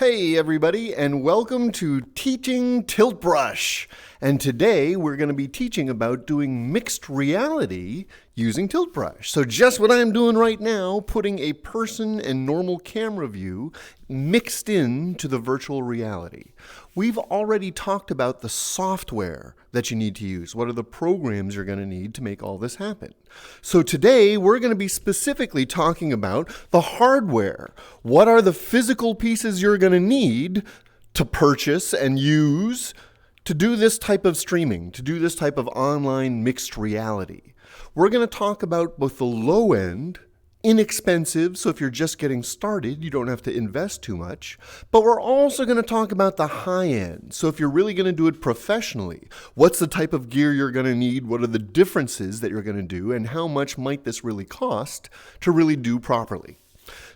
Hey everybody, and welcome to Teaching Tilt Brush. And today we're going to be teaching about doing mixed reality using Tilt Brush. So just what I'm doing right now, putting a person and normal camera view mixed into the virtual reality. We've already talked about the software that you need to use. What are the programs you're going to need to make all this happen? So today we're going to be specifically talking about the hardware. What are the physical pieces you're going to need to purchase and use to do this type of streaming, to do this type of online mixed reality? We're going to talk about both the low end, inexpensive, so if you're just getting started, you don't have to invest too much. But we're also going to talk about the high end. So if you're really going to do it professionally, what's the type of gear you're going to need? What are the differences that you're going to do? And how much might this really cost to really do properly?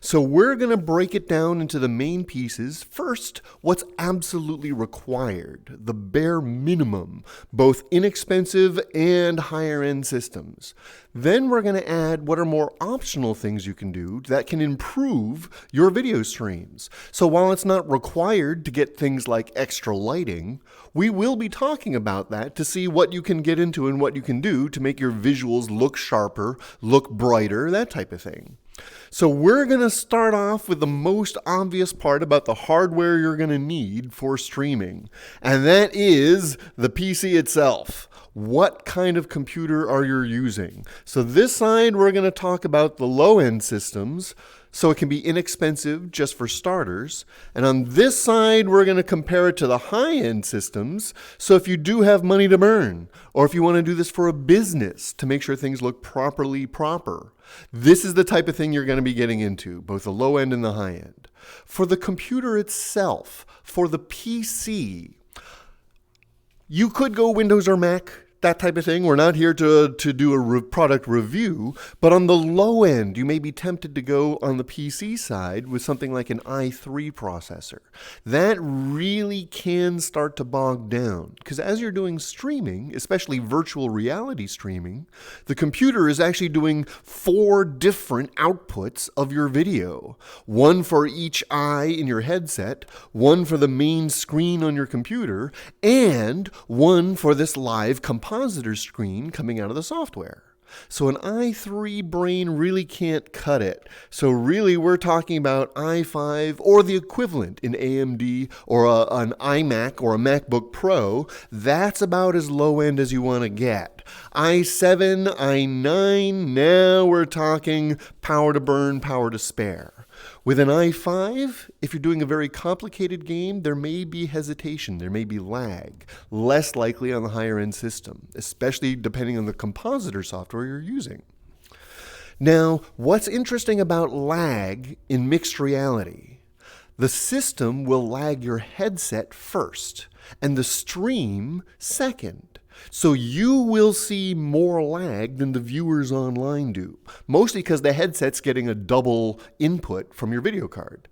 So we're going to break it down into the main pieces. First, what's absolutely required, the bare minimum, both inexpensive and higher end systems. Then we're going to add what are more optional things you can do that can improve your video streams. So while it's not required to get things like extra lighting, we will be talking about that to see what you can get into and what you can do to make your visuals look sharper, look brighter, that type of thing. So we're going to start off with the most obvious part about the hardware you're going to need for streaming, and that is the PC itself. What kind of computer are you using? So this side we're going to talk about the low-end systems, so it can be inexpensive just for starters. And on this side, we're going to compare it to the high-end systems. So if you do have money to burn, or if you want to do this for a business to make sure things look proper, this is the type of thing you're going to be getting into, both the low end and the high end. For the computer itself, for the PC, you could go Windows or Mac, that type of thing. We're not here to do a product review, but on the low end, you may be tempted to go on the PC side with something like an i3 processor. That really can start to bog down, because as you're doing streaming, especially virtual reality streaming, the computer is actually doing 4 different outputs of your video. One for each eye in your headset, one for the main screen on your computer, and one for this live compositor screen coming out of the software. So an i3 brain really can't cut it. So really we're talking about i5 or the equivalent in AMD or an iMac or a MacBook Pro. That's about as low end as you want to get. i7, i9, now we're talking power to burn, power to spare. With an i5, if you're doing a very complicated game, there may be hesitation, there may be lag, less likely on the higher end system, especially depending on the compositor software you're using. Now, what's interesting about lag in mixed reality? The system will lag your headset first and the stream second. So you will see more lag than the viewers online do, mostly because the headset's getting a double input from your video card.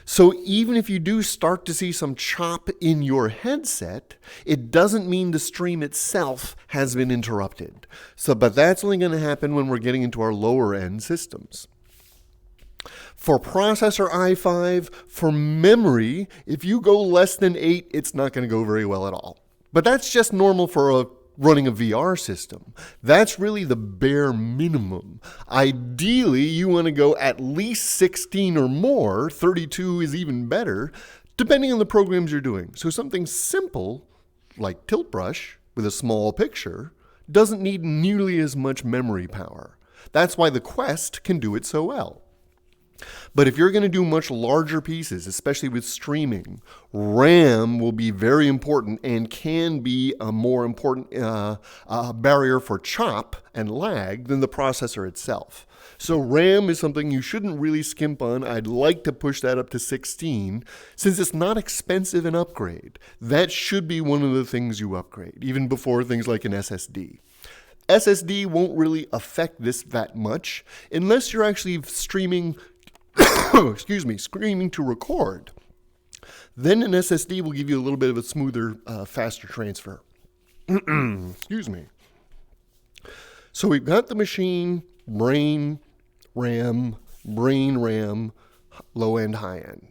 So even if you do start to see some chop in your headset, it doesn't mean the stream itself has been interrupted. But that's only going to happen when we're getting into our lower end systems. For processor i5, for memory, if you go less than 8, it's not going to go very well at all. But that's just normal for running a VR system. That's really the bare minimum. Ideally, you want to go at least 16 or more. 32 is even better, depending on the programs you're doing. So something simple, like Tilt Brush, with a small picture, doesn't need nearly as much memory power. That's why the Quest can do it so well. But if you're going to do much larger pieces, especially with streaming, RAM will be very important and can be a more important barrier for chop and lag than the processor itself. So RAM is something you shouldn't really skimp on. I'd like to push that up to 16 since it's not expensive an upgrade. That should be one of the things you upgrade, even before things like an SSD. SSD won't really affect this that much unless you're actually streaming screaming to record. Then an SSD will give you a little bit of a smoother, faster transfer. Excuse me. So we've got the machine, brain, RAM, low end, high end.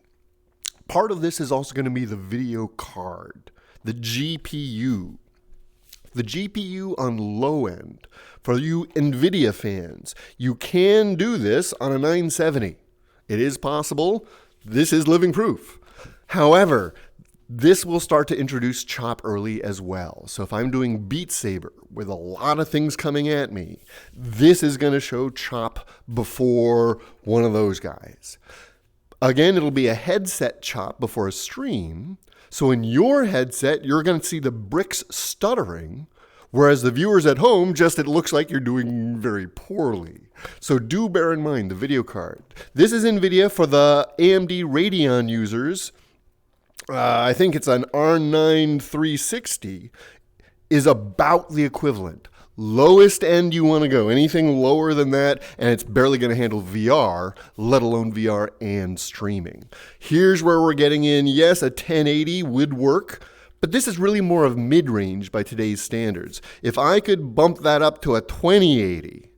part of this is also going to be the video card, the GPU. The GPU on low end. For you NVIDIA fans, you can do this on a 970. It is possible. This is living proof. However, this will start to introduce chop early as well. So if I'm doing Beat Saber with a lot of things coming at me, this is going to show chop before one of those guys. Again, it'll be a headset chop before a stream. So in your headset, you're going to see the bricks stuttering, whereas the viewers at home, it looks like you're doing very poorly. So do bear in mind the video card. This is NVIDIA for the AMD Radeon users. I think it's an R9 360 is about the equivalent. Lowest end you want to go. Anything lower than that, and it's barely going to handle VR, let alone VR and streaming. Here's where we're getting in. Yes, a 1080 would work, but this is really more of mid-range by today's standards. If I could bump that up to a 2080,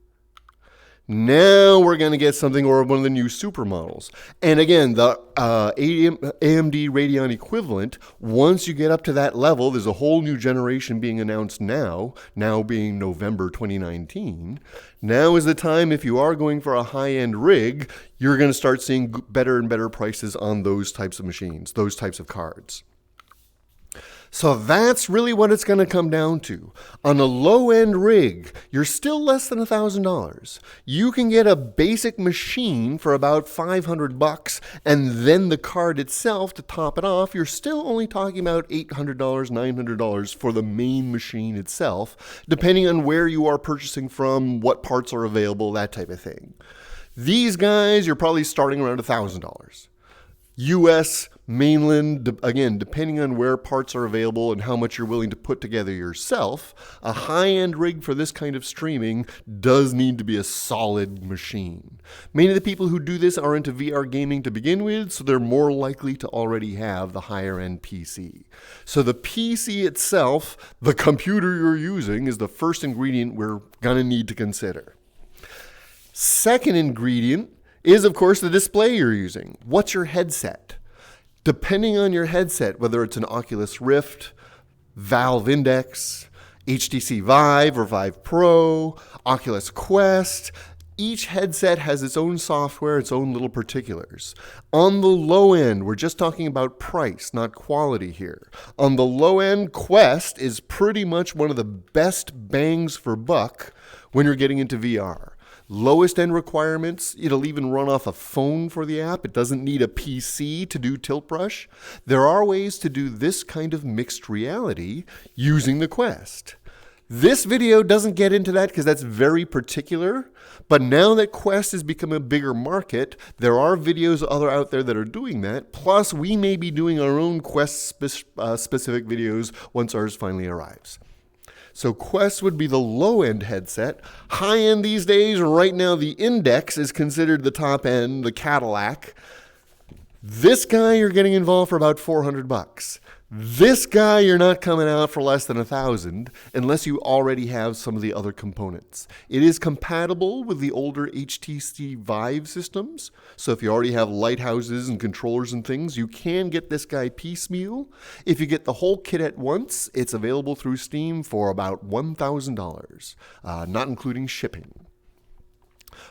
now we're going to get something, or one of the new supermodels. And again, the AMD Radeon equivalent, once you get up to that level, there's a whole new generation being announced now being November 2019. Now is the time, if you are going for a high-end rig, you're going to start seeing better and better prices on those types of machines, those types of cards. So that's really what it's going to come down to. On a low-end rig, you're still less than $1,000. You can get a basic machine for about $500, and then the card itself to top it off, you're still only talking about $800, $900 for the main machine itself, depending on where you are purchasing from, what parts are available, that type of thing. These guys, you're probably starting around $1,000. US, mainland, again, depending on where parts are available and how much you're willing to put together yourself, a high-end rig for this kind of streaming does need to be a solid machine. Many of the people who do this are into VR gaming to begin with, so they're more likely to already have the higher-end PC. So the PC itself, the computer you're using, is the first ingredient we're going to need to consider. Second ingredient is, of course, the display you're using. What's your headset? Depending on your headset, whether it's an Oculus Rift, Valve Index, HTC Vive or Vive Pro, Oculus Quest, each headset has its own software, its own little particulars. On the low end, we're just talking about price, not quality here. On the low end, Quest is pretty much one of the best bangs for buck when you're getting into VR. Lowest end requirements, it'll even run off a phone for the app. It doesn't need a PC to do Tilt Brush. There are ways to do this kind of mixed reality using the Quest. This video doesn't get into that because that's very particular, but now that Quest has become a bigger market, there are videos out there that are doing that, plus we may be doing our own Quest specific videos once ours finally arrives. So Quest would be the low-end headset. High-end these days, right now, the Index is considered the top end, the Cadillac. This guy, you're getting involved for about $400. This guy, you're not coming out for less than $1,000 unless you already have some of the other components. It is compatible with the older HTC Vive systems. So if you already have lighthouses and controllers and things, you can get this guy piecemeal. If you get the whole kit at once, it's available through Steam for about $1,000, not including shipping.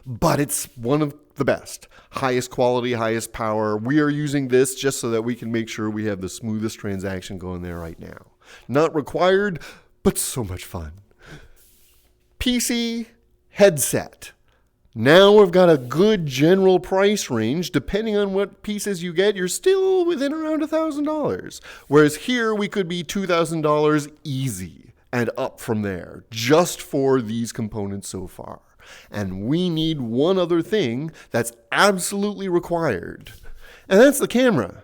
But it's one of the best. Highest quality, highest power. We are using this just so that we can make sure we have the smoothest transaction going there right now. Not required, but so much fun. PC headset. Now we've got a good general price range. Depending on what pieces you get, you're still within around $1,000. Whereas here we could be $2,000 easy and up from there, just for these components so far. And we need one other thing that's absolutely required, and that's the camera.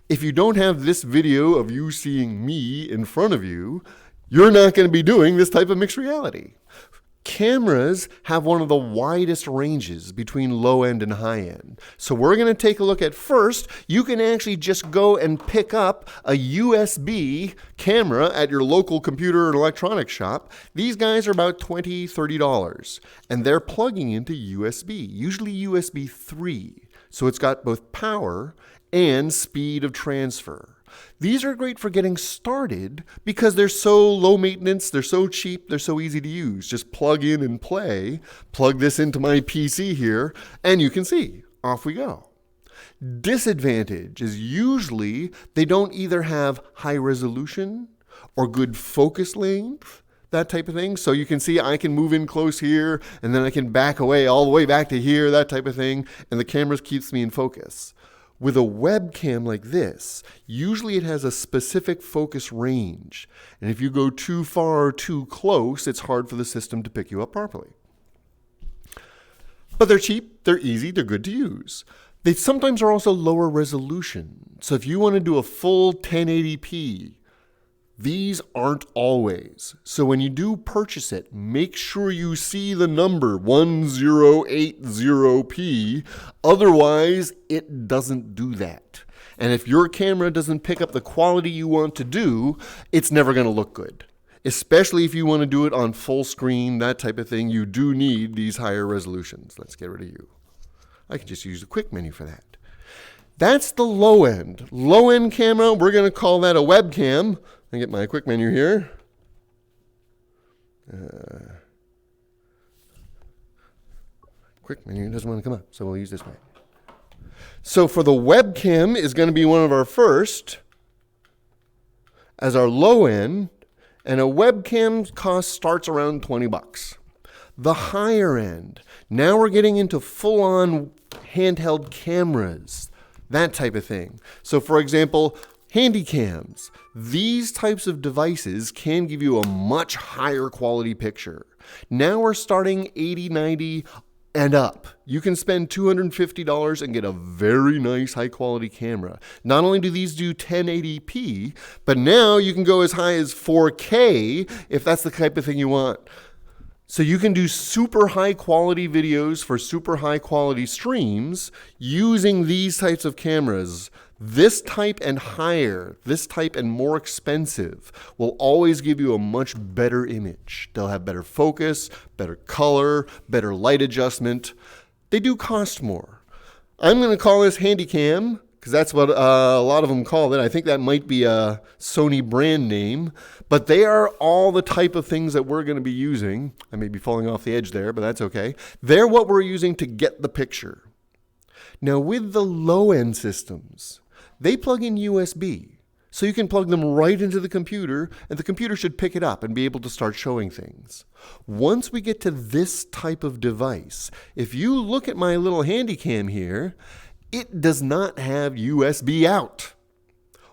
If you don't have this video of you seeing me in front of you, you're not going to be doing this type of mixed reality. Cameras have one of the widest ranges between low end and high end. So we're going to take a look at first, you can actually just go and pick up a USB camera at your local computer and electronics shop. These guys are about $20, $30, and they're plugging into USB, usually USB 3. So it's got both power and speed of transfer. These are great for getting started because they're so low maintenance, they're so cheap, they're so easy to use. Just plug in and play, plug this into my PC here, and you can see, off we go. Disadvantage is usually they don't either have high resolution or good focus length, that type of thing. So you can see I can move in close here, and then I can back away all the way back to here, that type of thing, and the camera keeps me in focus. With a webcam like this, usually it has a specific focus range. And if you go too far or too close, it's hard for the system to pick you up properly. But they're cheap, they're easy, they're good to use. They sometimes are also lower resolution. So if you want to do a full 1080p, these aren't always. So when you do purchase it, make sure you see the number 1080p. Otherwise, it doesn't do that. And if your camera doesn't pick up the quality you want to do, it's never going to look good. Especially if you want to do it on full screen, that type of thing, you do need these higher resolutions. Let's get rid of you. I can just use the quick menu for that. That's the low end. Low end camera, we're going to call that a webcam. I get my quick menu here. Quick menu doesn't want to come up, so we'll use this way. So for the webcam is going to be one of our first as our low end, and a webcam cost starts around 20 bucks. The higher end, now we're getting into full-on handheld cameras, that type of thing. So for example, handy cams. These types of devices can give you a much higher quality picture. Now we're starting 80, 90 and up. You can spend $250 and get a very nice high quality camera. Not only do these do 1080p, but now you can go as high as 4K if that's the type of thing you want. So you can do super high quality videos for super high quality streams using these types of cameras. This type and higher, this type and more expensive will always give you a much better image. They'll have better focus, better color, better light adjustment. They do cost more. I'm going to call this Handycam because that's what a lot of them call it. I think that might be a Sony brand name, but they are all the type of things that we're going to be using. I may be falling off the edge there, but that's okay. They're what we're using to get the picture. Now with the low-end systems, they plug in USB, so you can plug them right into the computer, and the computer should pick it up and be able to start showing things. Once we get to this type of device, if you look at my little Handycam here, it does not have USB out.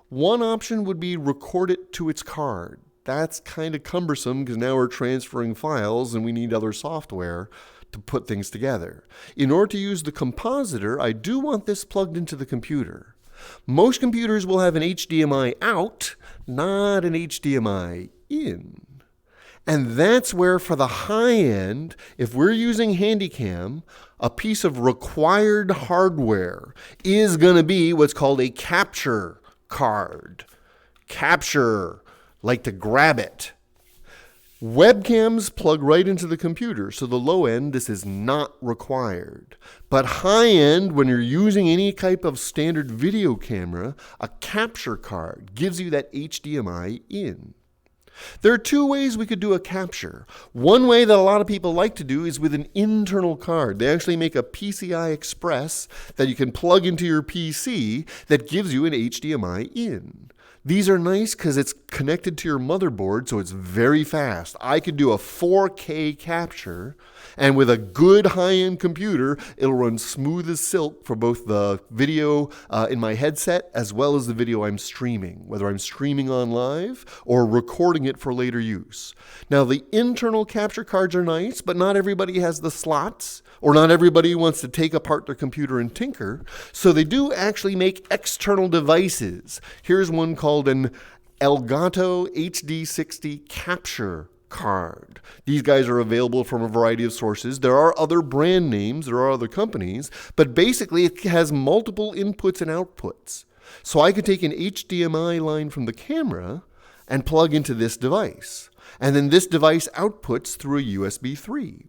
One option would be record it to its card. That's kind of cumbersome because now we're transferring files and we need other software to put things together. In order to use the compositor, I do want this plugged into the computer. Most computers will have an HDMI out, not an HDMI in. And that's where for the high end, if we're using Handycam, a piece of required hardware is going to be what's called a capture card. Capture, like to grab it. Webcams plug right into the computer, so the low end, this is not required. But high end, when you're using any type of standard video camera, a capture card gives you that HDMI in. There are two ways we could do a capture. One way that a lot of people like to do is with an internal card. They actually make a PCI Express that you can plug into your PC that gives you an HDMI in. These are nice because it's connected to your motherboard, so it's very fast. I could do a 4K capture, and with a good high-end computer, it'll run smooth as silk for both the video in my headset as well as the video I'm streaming, whether I'm streaming on live or recording it for later use. Now, the internal capture cards are nice, but not everybody has the slots, or not everybody wants to take apart their computer and tinker, so they do actually make external devices. Here's one called an Elgato HD60 capture Card. These guys are available from a variety of sources. There are other brand names, there are other companies, but basically it has multiple inputs and outputs. So I could take an HDMI line from the camera and plug into this device. And then this device outputs through a USB 3.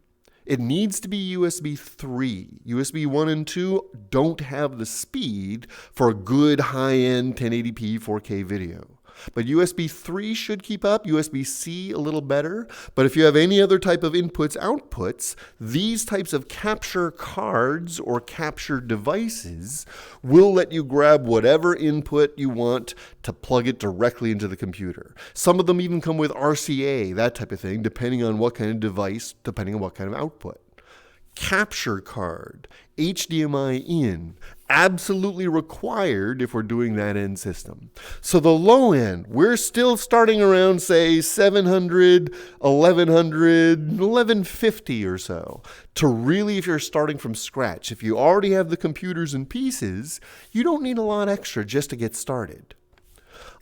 It needs to be USB 3. USB 1 and 2 don't have the speed for a good high-end 1080p 4K video. But USB 3 should keep up, USB-C a little better. But if you have any other type of inputs, outputs, these types of capture cards or capture devices will let you grab whatever input you want to plug it directly into the computer. Some of them even come with RCA, that type of thing, depending on what kind of device, depending on what kind of output. Capture card, HDMI in, absolutely required if we're doing that end system. So the low end, we're still starting around, say, 700, 1100, 1150 or so. To really, if you're starting from scratch, if you already have the computers and pieces, you don't need a lot extra just to get started.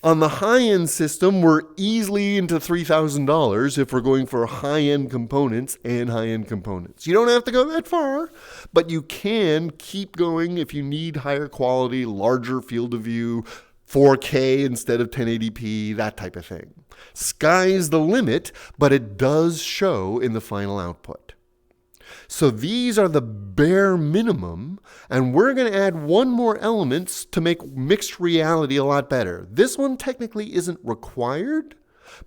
On the high-end system, we're easily into $3,000 if we're going for high-end components and high-end components. You don't have to go that far, but you can keep going if you need higher quality, larger field of view, 4K instead of 1080p, that type of thing. Sky's the limit, but it does show in the final output. So these are the bare minimum, and we're going to add one more element to make mixed reality a lot better. This one technically isn't required,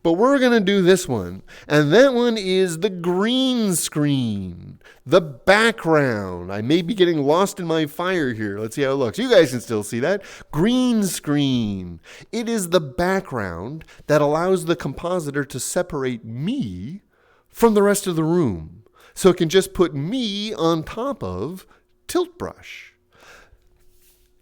but we're going to do this one. And that one is the green screen, the background. I may be getting lost in my fire here. Let's see how it looks. You guys can still see that. Green screen. It is the background that allows the compositor to separate me from the rest of the room. So it can just put me on top of Tilt Brush.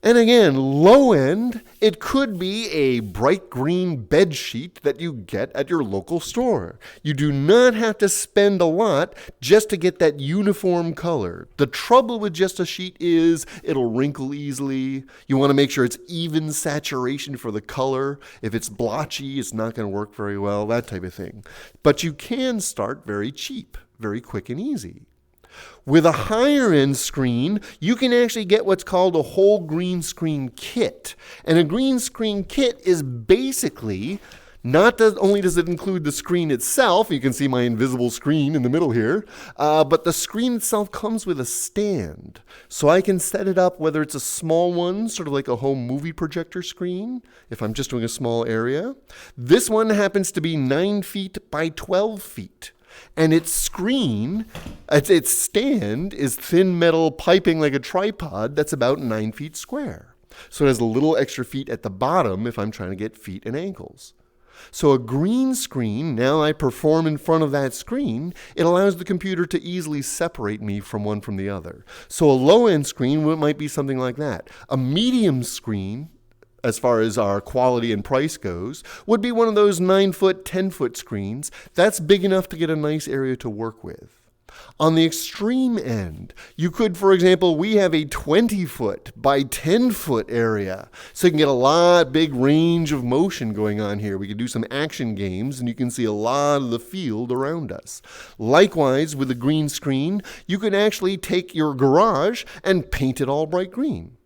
And again, low end, it could be a bright green bed sheet that you get at your local store. You do not have to spend a lot just to get that uniform color. The trouble with just a sheet is it'll wrinkle easily. You want to make sure it's even saturation for the color. If it's blotchy, it's not going to work very well, that type of thing. But you can start very cheap, very quick and easy. With a higher end screen, you can actually get what's called a whole green screen kit. And a green screen kit is basically, not only does it include the screen itself, you can see my invisible screen in the middle here, but the screen itself comes with a stand. So I can set it up whether it's a small one, sort of like a home movie projector screen, if I'm just doing a small area. This one happens to be 9 feet by 12 feet. And its screen, its stand, is thin metal piping like a tripod that's about 9 feet square. So it has a little extra feet at the bottom if I'm trying to get feet and ankles. So a green screen, now I perform in front of that screen, it allows the computer to easily separate me from one from the other. So a low-end screen might be something like that. A medium screen, as far as our quality and price goes, would be one of those 9-foot, 10-foot screens. That's big enough to get a nice area to work with. On the extreme end, you could, for example, we have a 20-foot by 10-foot area. So you can get a lot big range of motion going on here. We could do some action games, and you can see a lot of the field around us. Likewise, with a green screen, you can actually take your garage and paint it all bright green.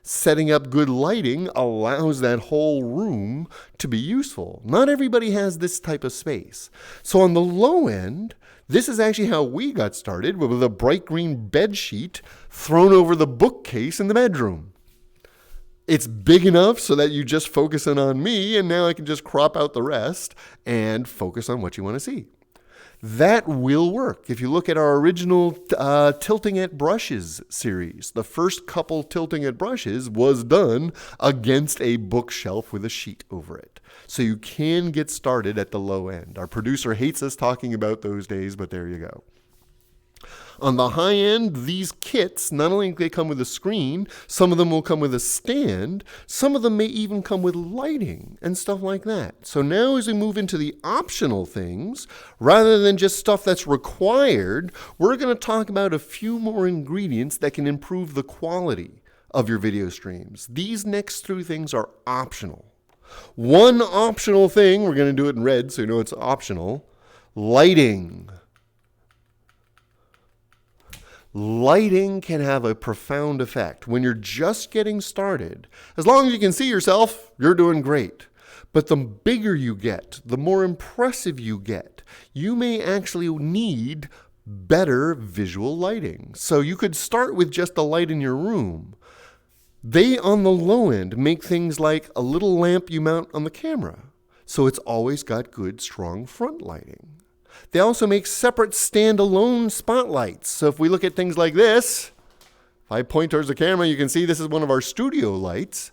Setting up good lighting allows that whole room to be useful. Not everybody has this type of space. So on the low end, this is actually how we got started, with a bright green bed sheet thrown over the bookcase in the bedroom. It's big enough so that you just focus in on me, and now I can just crop out the rest and focus on what you want to see. That will work. If you look at our original Tilting at Brushes series, the first couple Tilting at Brushes was done against a bookshelf with a sheet over it. So you can get started at the low end. Our producer hates us talking about those days, but there you go. On the high end, these kits, not only do they come with a screen, some of them will come with a stand, some of them may even come with lighting and stuff like that. So now as we move into the optional things, rather than just stuff that's required, we're going to talk about a few more ingredients that can improve the quality of your video streams. These next three things are optional. One optional thing, we're going to do it in red so you know it's optional. Lighting. Lighting can have a profound effect. When you're just getting started, as long as you can see yourself, you're doing great. But the bigger you get, the more impressive you get, you may actually need better visual lighting. So you could start with just the light in your room. They, on the low end, make things like a little lamp you mount on the camera. So it's always got good, strong front lighting. They also make separate standalone spotlights. So if we look at things like this, if I point towards the camera, you can see this is one of our studio lights.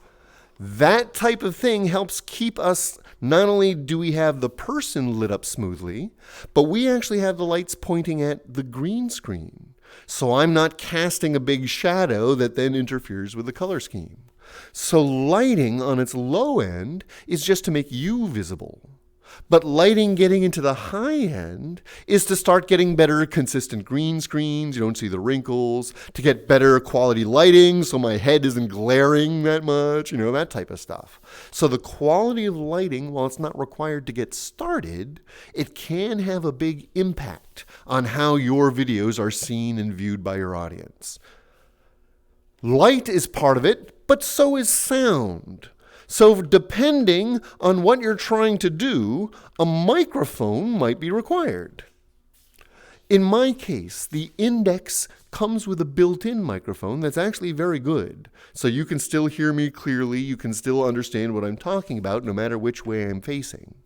That type of thing helps keep us, not only do we have the person lit up smoothly, but we actually have the lights pointing at the green screen. So I'm not casting a big shadow that then interferes with the color scheme. So lighting on its low end is just to make you visible. But lighting getting into the high end is to start getting better consistent green screens. You don't see the wrinkles, to get better quality lighting so my head isn't glaring that much, that type of stuff. So the quality of lighting, while it's not required to get started, it can have a big impact on how your videos are seen and viewed by your audience. Light is part of it, but so is sound. So depending on what you're trying to do, a microphone might be required. In my case, the Index comes with a built-in microphone that's actually very good. So you can still hear me clearly, you can still understand what I'm talking about no matter which way I'm facing.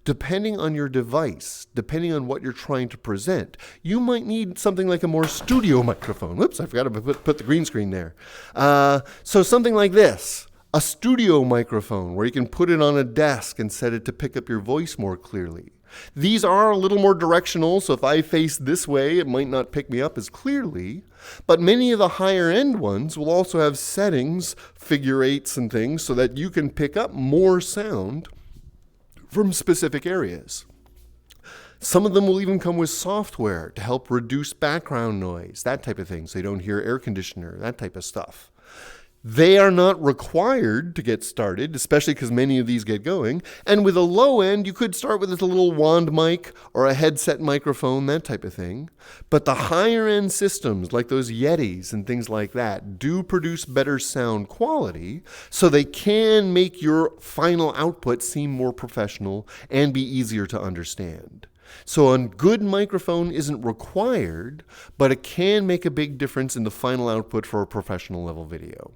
Depending on your device, depending on what you're trying to present, you might need something like a more studio microphone. Whoops, I forgot to put the green screen there. So something like this. A studio microphone where you can put it on a desk and set it to pick up your voice more clearly. These are a little more directional, so if I face this way, it might not pick me up as clearly. But many of the higher end ones will also have settings, figure eights and things, so that you can pick up more sound from specific areas. Some of them will even come with software to help reduce background noise, that type of thing, so you don't hear air conditioner, that type of stuff. They are not required to get started, especially because many of these get going. And with a low end, you could start with a little wand mic or a headset microphone, that type of thing. But the higher end systems, like those Yetis and things like that, do produce better sound quality, so they can make your final output seem more professional and be easier to understand. So a good microphone isn't required, but it can make a big difference in the final output for a professional level video.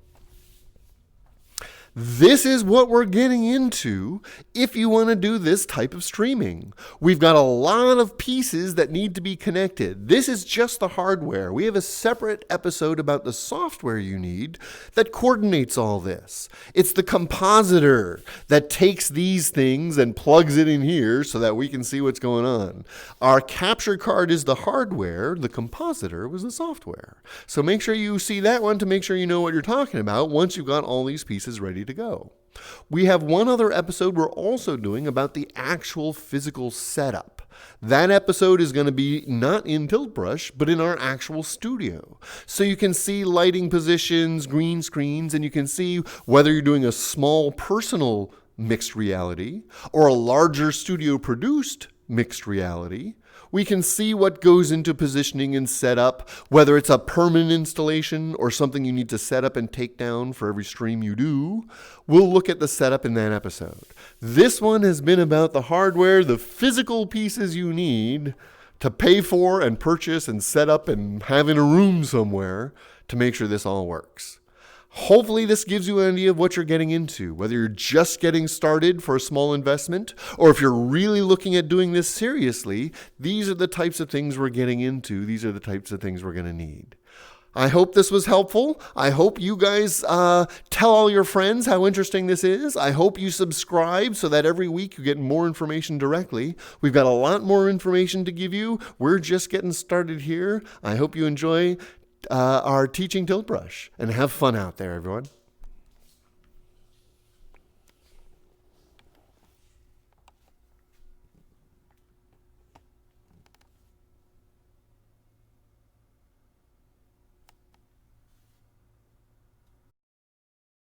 This is what we're getting into if you want to do this type of streaming. We've got a lot of pieces that need to be connected. This is just the hardware. We have a separate episode about the software you need that coordinates all this. It's the compositor that takes these things and plugs it in here so that we can see what's going on. Our capture card is the hardware. The compositor was the software. So make sure you see that one to make sure you know what you're talking about once you've got all these pieces ready to go. We have one other episode we're also doing about the actual physical setup. That episode is going to be not in Tilt Brush, but in our actual studio. So you can see lighting positions, green screens, and you can see whether you're doing a small personal mixed reality or a larger studio produced mixed reality. We can see what goes into positioning and setup, whether it's a permanent installation or something you need to set up and take down for every stream you do. We'll look at the setup in that episode. This one has been about the hardware, the physical pieces you need to pay for and purchase and set up and have in a room somewhere to make sure this all works. Hopefully this gives you an idea of what you're getting into, whether you're just getting started for a small investment, or if you're really looking at doing this seriously. These are the types of things we're getting into. These are the types of things we're going to need. I hope this was helpful. I hope you guys tell all your friends how interesting this is. I hope you subscribe so that every week you get more information directly. We've got a lot more information to give you. We're just getting started here. I hope you enjoy our teaching Tilt Brush and have fun out there, everyone.